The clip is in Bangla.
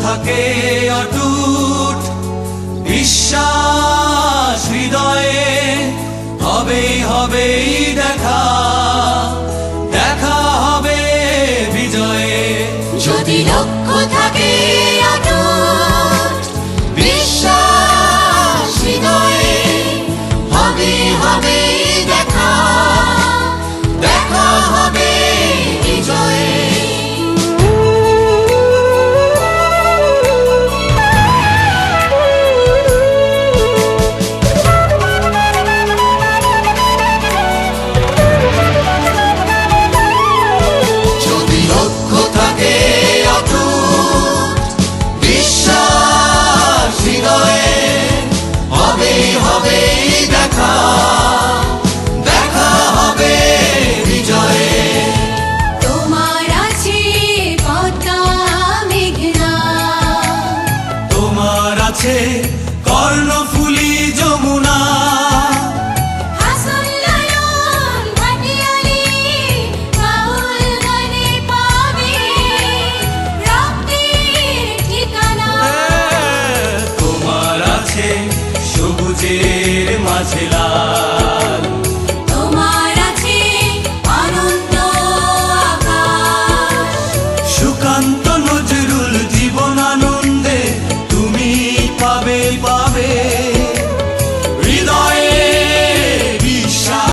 থাকে অটুট বিশ্বাস হৃদয়ে, হবেই হবেই দেখা, দেখা হবে বিজয়ে। যদি লক্ষ্য থাকে অটুট বিশ্বাস হৃদয়ে, হবে হবে দেখা, দেখা হবে বিজয়ে। যদি লক্ষ্য থাকে অটুট বিশ্বাস হৃদয়ে, হবে হবে দেখা, দেখা হবে বিজয়ে। তোমার আছে পদ্মা মেঘনা, তোমার আছে কর্ণফুলী যমুনা, হাসন লালন ভাটিয়ালি বাউল গানে পাবে রক্তির ঠিকানা। তোমার আছে সবুজের মাঝে লাল